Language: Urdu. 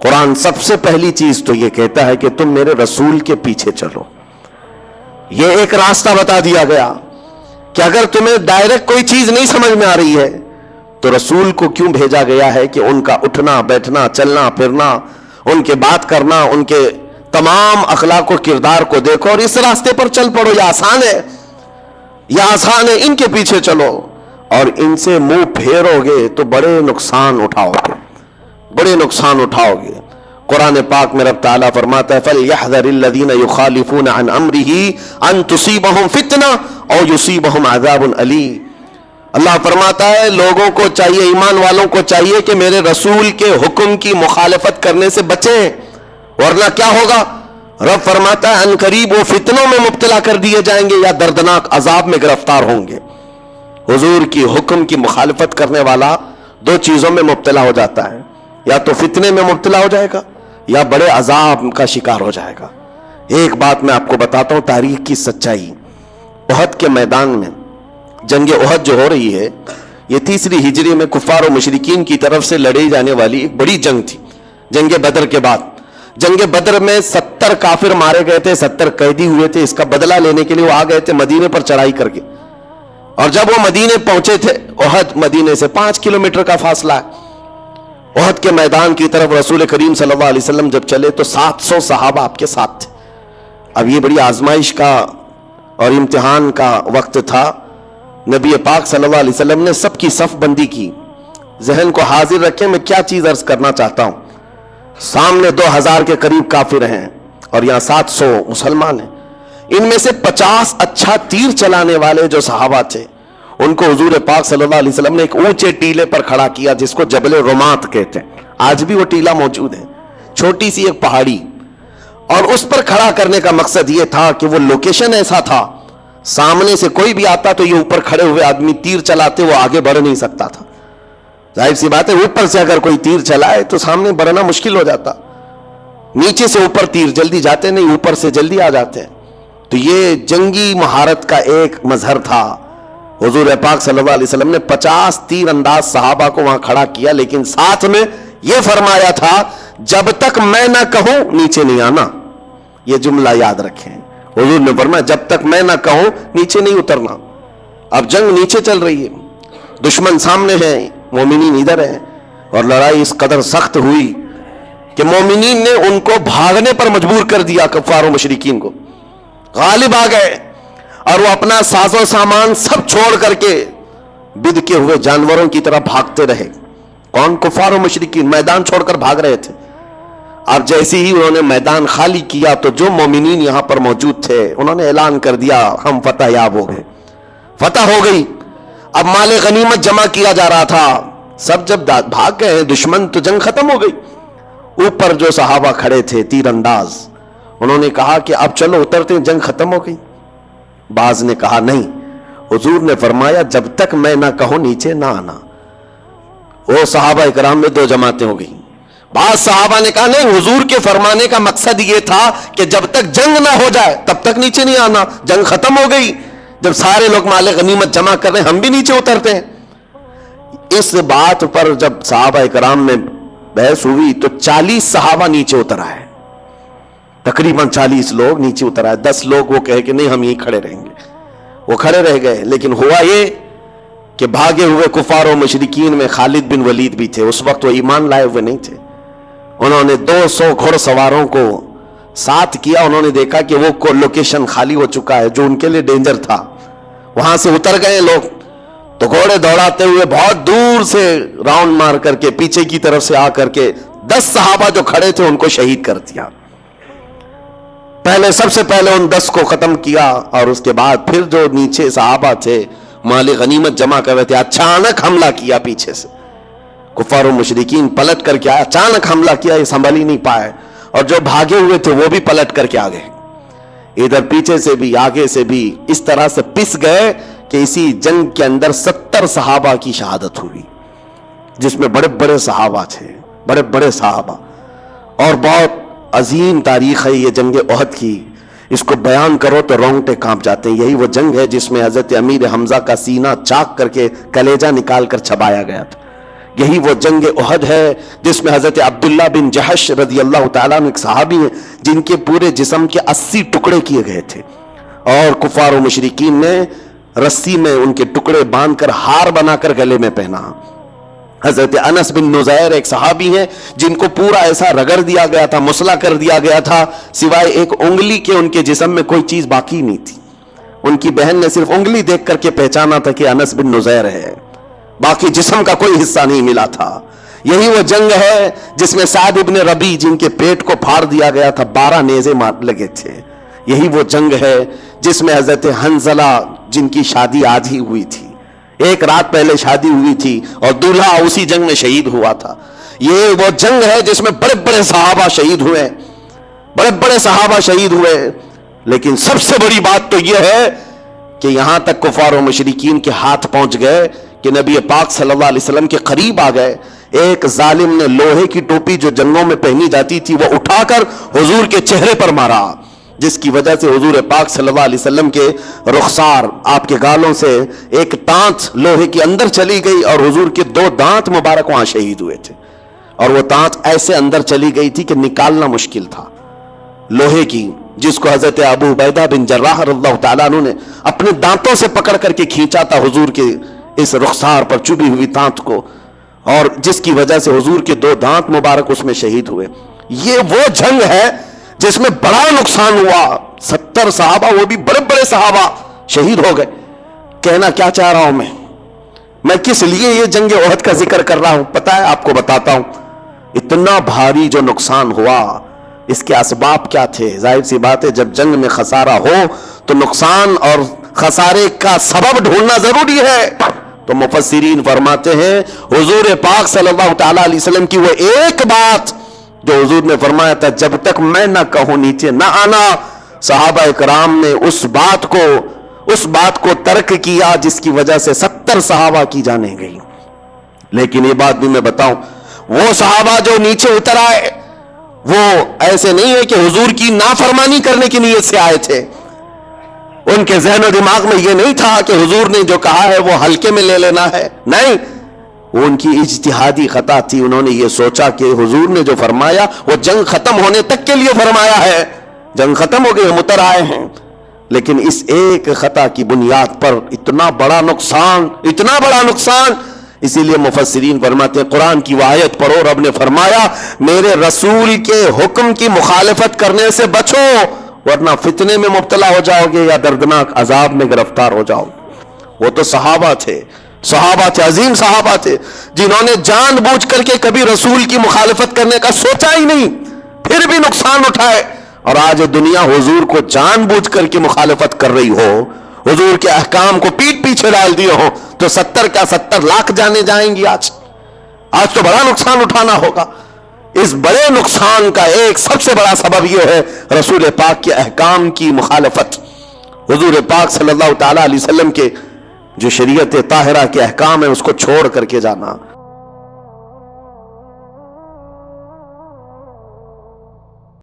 قرآن سب سے پہلی چیز تو یہ کہتا ہے کہ تم میرے رسول کے پیچھے چلو. یہ ایک راستہ بتا دیا گیا کہ اگر تمہیں ڈائریکٹ کوئی چیز نہیں سمجھ میں آ رہی ہے تو رسول کو کیوں بھیجا گیا ہے کہ ان کا اٹھنا بیٹھنا چلنا پھرنا ان کے بات کرنا ان کے تمام اخلاق و کردار کو دیکھو اور اس راستے پر چل پڑو. یہ آسان ہے، یہ آسان ہے، ان کے پیچھے چلو. اور ان سے منہ پھیرو گے تو بڑے نقصان اٹھاؤ گے، بڑے نقصان اٹھاؤ گے. قرآن پاک میں رب تعالیٰ فرماتا ہے فَلْيَحْذَرِ الَّذِينَ يُخَالِفُونَ عَنْ أَمْرِهِ أَن تُصِيبَهُمْ فِتْنَةٌ أَوْ يُصِيبَهُمْ عَذَابٌ أَلِيمٌ. اللہ فرماتا ہے لوگوں کو چاہیے، ایمان والوں کو چاہیے کہ میرے رسول کے حکم کی مخالفت کرنے سے بچیں، ورنہ کیا ہوگا؟ رب فرماتا ہے ان قریب وہ فتنوں میں مبتلا کر دیے جائیں گے یا دردناک عذاب میں گرفتار ہوں گے. حضور کی حکم کی مخالفت کرنے والا دو چیزوں میں مبتلا ہو جاتا ہے، یا تو فتنے میں مبتلا ہو جائے گا یا بڑے عذاب کا شکار ہو جائے گا. ایک بات میں آپ کو بتاتا ہوں تاریخ کی سچائی. احد کے میدان میں جنگ احد جو ہو رہی ہے یہ 3 ہجری میں کفار و مشرکین کی طرف سے لڑی جانے والی ایک بڑی جنگ تھی. جنگ بدر کے بعد، جنگ بدر میں 70 کافر مارے گئے تھے، 70 قیدی ہوئے تھے. اس کا بدلہ لینے کے لیے وہ آ گئے تھے مدینے پر چڑھائی کر کے. اور جب وہ مدینے پہنچے تھے، احد مدینے سے 5 کلومیٹر کا فاصلہ ہے، احد کے میدان کی طرف رسول کریم صلی اللہ علیہ وسلم جب چلے تو 700 صحابہ آپ کے ساتھ تھے. اب یہ بڑی آزمائش کا اور امتحان کا وقت تھا. نبی پاک صلی اللہ علیہ وسلم نے سب کی صف بندی کی. ذہن کو حاضر رکھیں، میں کیا چیز عرض کرنا چاہتا ہوں. سامنے 2000 کے قریب کافر ہیں اور یہاں 700 مسلمان ہیں. ان میں سے 50 اچھا تیر چلانے والے جو صحابہ تھے ان کو حضور پاک صلی اللہ علیہ وسلم نے ایک اونچے ٹیلے پر کھڑا کیا جس کو جبل رمات کہتے ہیں. آج بھی وہ ٹیلا موجود ہے، چھوٹی سی ایک پہاڑی. اور اس پر کھڑا کرنے کا مقصد یہ تھا کہ وہ لوکیشن ایسا تھا سامنے سے کوئی بھی آتا تو یہ اوپر کھڑے ہوئے آدمی تیر چلاتے وہ آگے بڑھ نہیں سکتا تھا. ظاہر سی بات ہے اوپر سے اگر کوئی تیر چلائے تو سامنے بڑھنا مشکل ہو جاتا. نیچے سے اوپر تیر جلدی جاتے نہیں، اوپر سے جلدی آ جاتے ہیں. تو یہ جنگی مہارت کا ایک مظہر تھا. حضور پاک صلی اللہ علیہ وسلم نے 50 تیر انداز صحابہ کو وہاں کھڑا کیا، لیکن ساتھ میں یہ فرمایا تھا جب تک میں نہ کہوں نیچے نہیں آنا. یہ جملہ یاد رکھیں، حضور نے فرمایا جب تک میں نہ کہوں نیچے نہیں اترنا. اب جنگ نیچے چل رہی ہے، دشمن سامنے ہیں، مومنین ادھر ہیں، اور لڑائی اس قدر سخت ہوئی کہ مومنین نے ان کو بھاگنے پر مجبور کر دیا. کفار و مشرکین کو غالب آ گئے اور وہ اپنا ساز و سامان سب چھوڑ کر کے بد کے ہوئے جانوروں کی طرح بھاگتے رہے. کون؟ کفار و مشرکین میدان چھوڑ کر بھاگ رہے تھے. اب جیسے ہی انہوں نے میدان خالی کیا تو جو مومنین یہاں پر موجود تھے انہوں نے اعلان کر دیا ہم فتح یاب ہو گئے، فتح ہو گئی. اب مال غنیمت جمع کیا جا رہا تھا. سب جب بھاگ گئے ہیں دشمن تو جنگ ختم ہو گئی. اوپر جو صحابہ کھڑے تھے تیر انداز انہوں نے کہا کہ اب چلو اترتے ہیں، جنگ ختم ہو گئی. بعض نے کہا نہیں، حضور نے فرمایا جب تک میں نہ کہوں نیچے نہ آنا. وہ صحابہ اکرام میں 2 جماعتیں ہو گئی. بعض صحابہ نے کہا نہیں، حضور کے فرمانے کا مقصد یہ تھا کہ جب تک جنگ نہ ہو جائے تب تک نیچے نہیں آنا. جنگ ختم ہو گئی، جب سارے لوگ مال غنیمت جمع کر رہے ہیں ہم بھی نیچے اترتے ہیں. اس بات پر جب صحابہ اکرام میں بحث ہوئی تو 40 صحابہ نیچے اتر آئے. تقریباً 40 لوگ نیچے اتر آئے. 10 لوگ وہ کہے کہ نہیں ہم یہیں کھڑے رہیں گے، وہ کھڑے رہ گئے. لیکن ہوا یہ کہ بھاگے ہوئے کفار و مشرکین میں خالد بن ولید بھی تھے. اس وقت وہ ایمان لائے ہوئے نہیں تھے. انہوں نے 200 گھوڑ سواروں کو ساتھ کیا. انہوں نے دیکھا کہ وہ لوکیشن خالی ہو چکا ہے جو ان کے لیے ڈینجر تھا. وہاں سے اتر گئے لوگ تو گھوڑے دوڑاتے ہوئے بہت دور سے راؤنڈ مار کر کے پیچھے کی طرف سے آ کر کے 10 صحابہ جو کھڑے تھے ان کو شہید کر دیا. سب سے پہلے ان 10 کو ختم کیا اور اس کے بعد پھر جو نیچے صحابہ تھے مال غنیمت جمع کر رہے تھے اچانک حملہ کیا پیچھے سے. کفار و مشرکین پلٹ کر کے آئے، اچانک حملہ کیا، یہ سنبھل ہی نہیں پائے. اور جو بھاگے ہوئے تھے وہ بھی پلٹ کر کے آ گئے، ادھر پیچھے سے بھی آگے سے بھی اس طرح سے پس گئے کہ اسی جنگ کے اندر 70 صحابہ کی شہادت ہوئی، جس میں بڑے بڑے صحابہ تھے، بڑے بڑے صحابہ. اور بہت عظیم تاریخ ہے یہ جنگ احد کی. اس کو بیان کرو تو رونگٹے کانپ جاتے ہیں. یہی وہ جنگ ہے جس میں حضرت امیر حمزہ کا سینہ چاک کر کے کلیجہ نکال کر چھپایا گیا تھا. یہی وہ جنگ احد ہے جس میں حضرت عبداللہ بن جحش رضی اللہ تعالیٰ عنہ ایک صحابی ہیں جن کے پورے جسم کے 80 ٹکڑے کیے گئے تھے، اور کفار و مشرکین نے رسی میں ان کے ٹکڑے باندھ کر ہار بنا کر گلے میں پہنا۔ حضرت انس بن نزیر ایک صحابی ہیں جن کو پورا ایسا رگڑ دیا گیا تھا، مسلا کر دیا گیا تھا، سوائے ایک انگلی کے ان کے جسم میں کوئی چیز باقی نہیں تھی۔ ان کی بہن نے صرف انگلی دیکھ کر کے پہچانا تھا کہ انس بن نزیر ہے، باقی جسم کا کوئی حصہ نہیں ملا تھا۔ یہی وہ جنگ ہے جس میں سعد ابن ربی جن کے پیٹ کو پھاڑ دیا گیا تھا، 12 نیزے لگے تھے۔ یہی وہ جنگ ہے جس میں حضرت حنزلہ جن کی شادی آج ہی ہوئی تھی، ایک رات پہلے شادی ہوئی تھی اور دولہا اسی جنگ میں شہید ہوا تھا۔ یہ وہ جنگ ہے جس میں بڑے بڑے صحابہ شہید ہوئے، بڑے بڑے صحابہ شہید ہوئے، لیکن سب سے بڑی بات تو یہ ہے کہ یہاں تک کفار و مشرکین کے ہاتھ پہنچ گئے کہ نبی پاک صلی اللہ علیہ وسلم کے قریب آ گئے۔ ایک ظالم نے لوہے کی ٹوپی جو جنگوں میں پہنی جاتی تھی وہ اٹھا کر حضور کے چہرے پر مارا، جس کی وجہ سے حضور پاک صلی اللہ علیہ وسلم کے رخسار، آپ کے گالوں سے ایک تانت لوہے کے اندر چلی گئی اور حضور کے 2 دانت مبارک وہاں شہید ہوئے تھے، اور وہ تانت ایسے اندر چلی گئی تھی کہ نکالنا مشکل تھا، لوہے کی، جس کو حضرت ابو عبیدہ بن جراح رضی اللہ تعالیٰ عنہ نے اپنے دانتوں سے پکڑ کر کے کھینچا تھا حضور کے اس رخسار پر چبھی ہوئی تانت کو، اور جس کی وجہ سے حضور کے 2 دانت مبارک اس میں شہید ہوئے۔ یہ وہ جنگ ہے جس میں بڑا نقصان ہوا، 70 صحابہ، وہ بھی بڑے بڑے صحابہ شہید ہو گئے۔ کہنا کیا چاہ رہا ہوں میں کس لیے یہ جنگ احد کا ذکر کر رہا ہوں پتہ ہے آپ کو؟ بتاتا ہوں۔ اتنا بھاری جو نقصان ہوا، اس کے اسباب کیا تھے؟ ظاہر سی بات ہے جب جنگ میں خسارہ ہو تو نقصان اور خسارے کا سبب ڈھونڈنا ضروری ہے۔ تو مفسرین فرماتے ہیں حضور پاک صلی اللہ تعالی علیہ وسلم کی وہ ایک بات جو حضور نے فرمایا تھا جب تک میں نہ کہوں نیچے نہ آنا، صحابہ کرام نے اس بات کو ترک کیا جس کی وجہ سے 70 صحابہ کی جانیں گئی۔ لیکن یہ بات بھی میں بتاؤں، وہ صحابہ جو نیچے اتر آئے وہ ایسے نہیں ہے کہ حضور کی نافرمانی کرنے کی نیت سے آئے تھے، ان کے ذہن و دماغ میں یہ نہیں تھا کہ حضور نے جو کہا ہے وہ ہلکے میں لے لینا ہے، نہیں، وہ ان کی اجتہادی خطا تھی۔ انہوں نے یہ سوچا کہ حضور نے جو فرمایا وہ جنگ ختم ہونے تک کے لیے فرمایا ہے، جنگ ختم ہو گئی، ہم اتر آئے ہیں، لیکن اس ایک خطا کی بنیاد پر اتنا بڑا نقصان، اتنا بڑا نقصان۔ اسی لیے مفسرین فرماتے ہیں قرآن کی وہ آیت پڑھو، رب نے فرمایا میرے رسول کے حکم کی مخالفت کرنے سے بچو ورنہ فتنے میں مبتلا ہو جاؤ گے یا دردناک عذاب میں گرفتار ہو جاؤ گے۔ وہ تو صحابہ تھے، عظیم صحابہ تھے، جنہوں نے جان بوجھ کر کے کبھی رسول کی مخالفت کرنے کا سوچا ہی نہیں، پھر بھی نقصان اٹھائے، اور آج دنیا حضور کو جان بوجھ کر کے مخالفت کر رہی ہو، حضور کے احکام کو پیٹ پیچھے ڈال دیے ہو، تو 70 کیا 70 لاکھ جانے جائیں گی۔ آج تو بڑا نقصان اٹھانا ہوگا۔ اس بڑے نقصان کا ایک سب سے بڑا سبب یہ ہے رسول پاک کے احکام کی مخالفت، حضور پاک صلی اللہ تعالی علیہ وسلم کے جو شریعت طاہرہ کے احکام ہیں اس کو چھوڑ کر کے جانا۔